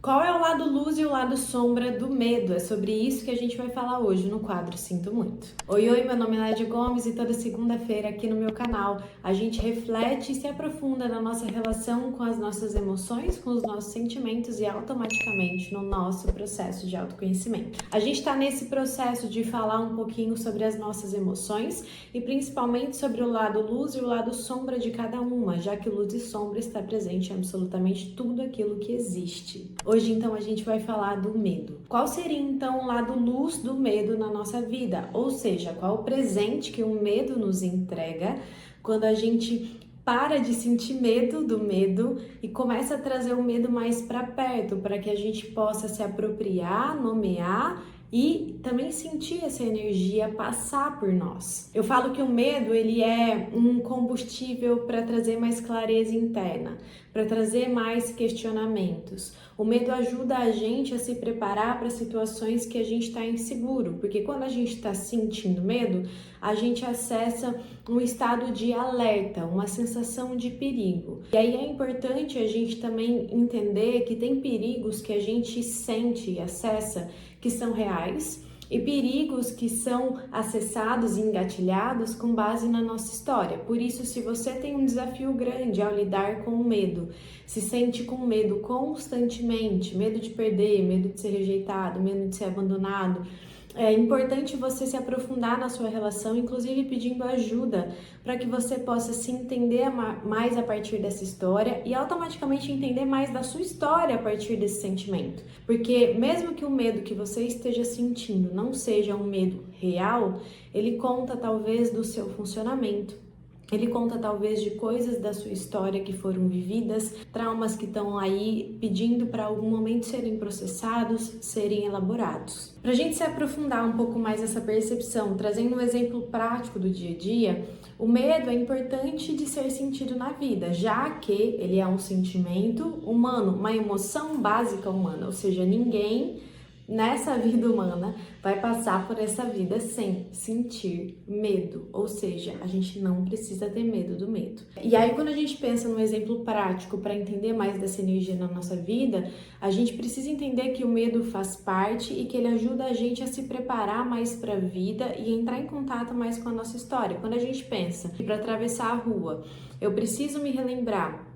Qual é o lado luz e o lado sombra do medo? É sobre isso que a gente vai falar hoje no quadro Sinto Muito. Oi, meu nome é Nádia Gomes e toda segunda-feira aqui no meu canal a gente reflete e se aprofunda na nossa relação com as nossas emoções, com os nossos sentimentos e automaticamente no nosso processo de autoconhecimento. A gente está nesse processo de falar um pouquinho sobre as nossas emoções e principalmente sobre o lado luz e o lado sombra de cada uma, já que luz e sombra está presente em absolutamente tudo aquilo que existe. Hoje, então, a gente vai falar do medo. Qual seria, então, o lado luz do medo na nossa vida? Ou seja, qual o presente que o medo nos entrega quando a gente para de sentir medo do medo e começa a trazer o medo mais para perto, para que a gente possa se apropriar, nomear e também sentir essa energia passar por nós. Eu falo que o medo, ele é um combustível para trazer mais clareza interna, para trazer mais questionamentos. O medo ajuda a gente a se preparar para situações que a gente está inseguro, porque quando a gente está sentindo medo, a gente acessa um estado de alerta, uma sensação de perigo. E aí é importante a gente também entender que tem perigos que a gente sente e acessa que são reais e perigos que são acessados e engatilhados com base na nossa história. Por isso, se você tem um desafio grande ao lidar com o medo, se sente com medo constantemente, medo de perder, medo de ser rejeitado, medo de ser abandonado, é importante você se aprofundar na sua relação, inclusive pedindo ajuda, para que você possa se entender mais a partir dessa história e automaticamente entender mais da sua história a partir desse sentimento. Porque mesmo que o medo que você esteja sentindo não seja um medo real, ele conta talvez do seu funcionamento. Ele conta talvez de coisas da sua história que foram vividas, traumas que estão aí pedindo para algum momento serem processados, serem elaborados. Para a gente se aprofundar um pouco mais nessa percepção, trazendo um exemplo prático do dia a dia, o medo é importante de ser sentido na vida, já que ele é um sentimento humano, uma emoção básica humana, ou seja, ninguém nessa vida humana vai passar por essa vida sem sentir medo, ou seja, a gente não precisa ter medo do medo. E aí quando a gente pensa num exemplo prático para entender mais dessa energia na nossa vida, a gente precisa entender que o medo faz parte e que ele ajuda a gente a se preparar mais para a vida e entrar em contato mais com a nossa história. Quando a gente pensa que para atravessar a rua, eu preciso me relembrar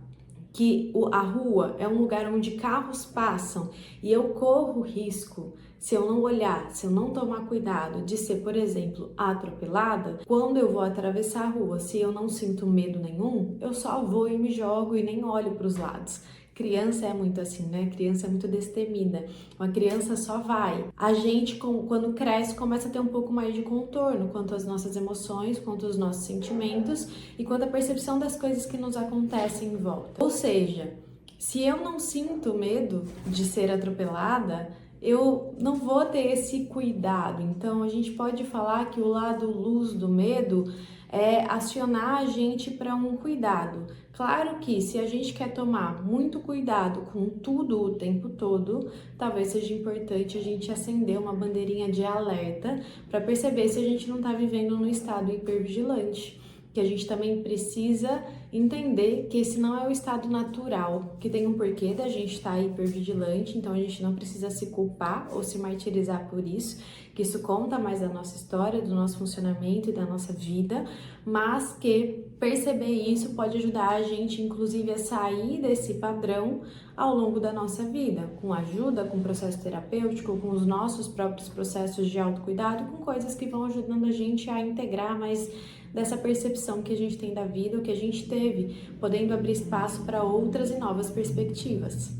que a rua é um lugar onde carros passam e eu corro risco, se eu não olhar, se eu não tomar cuidado de ser, por exemplo, atropelada, quando eu vou atravessar a rua, se eu não sinto medo nenhum, eu só vou e me jogo e nem olho para os lados. Criança é muito assim, né? Criança é muito destemida. Uma criança só vai. A gente, quando cresce, começa a ter um pouco mais de contorno quanto às nossas emoções, quanto aos nossos sentimentos e quanto à percepção das coisas que nos acontecem em volta. Ou seja, se eu não sinto medo de ser atropelada, eu não vou ter esse cuidado. Então, a gente pode falar que o lado luz do medo é acionar a gente para um cuidado. Claro que se a gente quer tomar muito cuidado com tudo o tempo todo, talvez seja importante a gente acender uma bandeirinha de alerta para perceber se a gente não está vivendo num estado hipervigilante. Que a gente também precisa entender que esse não é o estado natural, que tem um porquê da gente estar hipervigilante, então a gente não precisa se culpar ou se martirizar por isso, que isso conta mais da nossa história, do nosso funcionamento e da nossa vida, mas que perceber isso pode ajudar a gente, inclusive, a sair desse padrão ao longo da nossa vida, com ajuda, com processo terapêutico, com os nossos próprios processos de autocuidado, com coisas que vão ajudando a gente a integrar mais dessa percepção que a gente tem da vida, o que a gente teve, podendo abrir espaço para outras e novas perspectivas.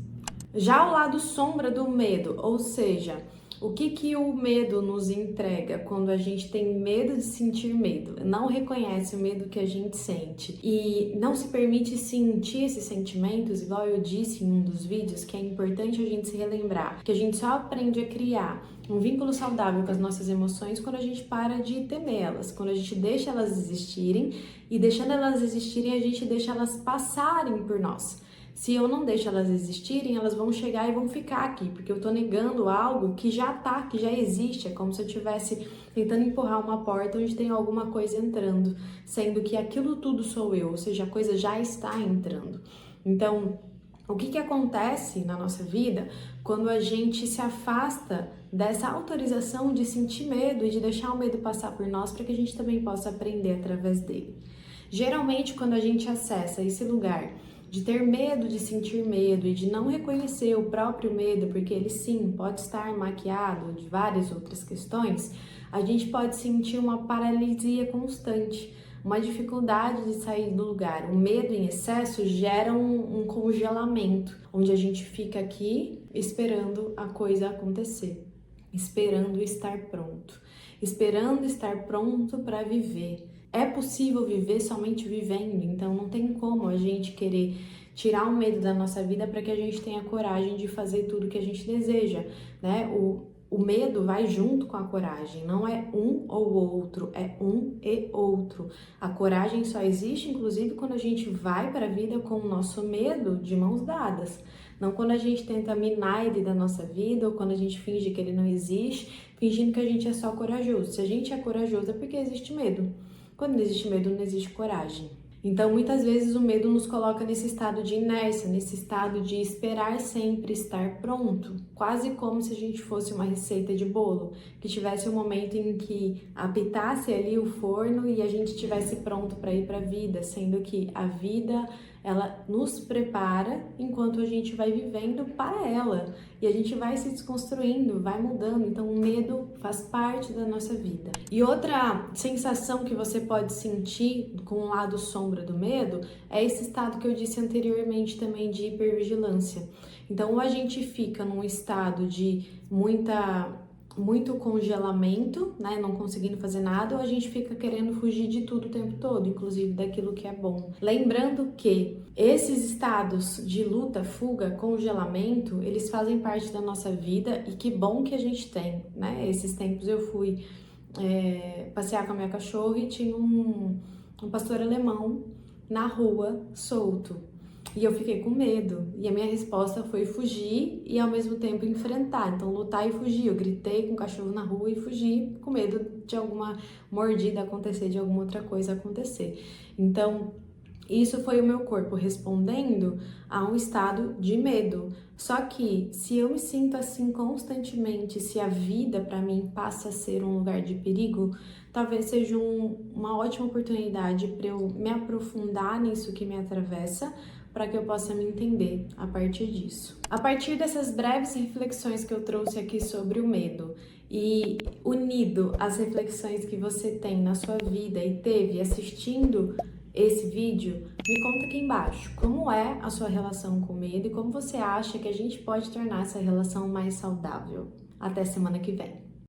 Já o lado sombra do medo, ou seja, o que o medo nos entrega quando a gente tem medo de sentir medo, não reconhece o medo que a gente sente e não se permite sentir esses sentimentos, igual eu disse em um dos vídeos, que é importante a gente se relembrar, que a gente só aprende a criar um vínculo saudável com as nossas emoções quando a gente para de temê-las, quando a gente deixa elas existirem e deixando elas existirem a gente deixa elas passarem por nós. Se eu não deixo elas existirem, elas vão chegar e vão ficar aqui, porque eu tô negando algo que já tá, que já existe. É como se eu estivesse tentando empurrar uma porta onde tem alguma coisa entrando, sendo que aquilo tudo sou eu, ou seja, a coisa já está entrando. Então, O que acontece na nossa vida quando a gente se afasta dessa autorização de sentir medo e de deixar o medo passar por nós para que a gente também possa aprender através dele? Geralmente, quando a gente acessa esse lugar de ter medo de sentir medo e de não reconhecer o próprio medo, porque ele sim pode estar maquiado de várias outras questões, a gente pode sentir uma paralisia constante, uma dificuldade de sair do lugar. O medo em excesso gera um congelamento, onde a gente fica aqui esperando a coisa acontecer, esperando estar pronto para viver. É possível viver somente vivendo, então não tem como a gente querer tirar o medo da nossa vida para que a gente tenha coragem de fazer tudo que a gente deseja, né? O medo vai junto com a coragem, não é um ou outro, é um e outro. A coragem só existe, inclusive, quando a gente vai para a vida com o nosso medo de mãos dadas. Não quando a gente tenta minar ele da nossa vida ou quando a gente finge que ele não existe, fingindo que a gente é só corajoso. Se a gente é corajoso é porque existe medo. Quando não existe medo, não existe coragem. Então, muitas vezes o medo nos coloca nesse estado de inércia, nesse estado de esperar sempre estar pronto, quase como se a gente fosse uma receita de bolo, que tivesse um momento em que apitasse ali o forno e a gente estivesse pronto para ir para a vida, sendo que a vida ela nos prepara enquanto a gente vai vivendo para ela e a gente vai se desconstruindo, vai mudando. Então, o medo faz parte da nossa vida. E outra sensação que você pode sentir com o lado sombra do medo é esse estado que eu disse anteriormente também de hipervigilância. Então, ou a gente fica num estado de muito congelamento, né, não conseguindo fazer nada, ou a gente fica querendo fugir de tudo o tempo todo, inclusive daquilo que é bom. Lembrando que esses estados de luta, fuga, congelamento, eles fazem parte da nossa vida e que bom que a gente tem, né? Esses tempos eu fui passear com a minha cachorra e tinha um pastor alemão na rua, solto. E eu fiquei com medo, e a minha resposta foi fugir e ao mesmo tempo enfrentar, então lutar e fugir. Eu gritei com o cachorro na rua e fugi com medo de alguma mordida acontecer, de alguma outra coisa acontecer. Então, isso foi o meu corpo respondendo a um estado de medo. Só que se eu me sinto assim constantemente, se a vida para mim passa a ser um lugar de perigo, talvez seja uma ótima oportunidade para eu me aprofundar nisso que me atravessa, para que eu possa me entender a partir disso. A partir dessas breves reflexões que eu trouxe aqui sobre o medo e unido às reflexões que você tem na sua vida e teve assistindo esse vídeo, me conta aqui embaixo como é a sua relação com o medo e como você acha que a gente pode tornar essa relação mais saudável. Até semana que vem.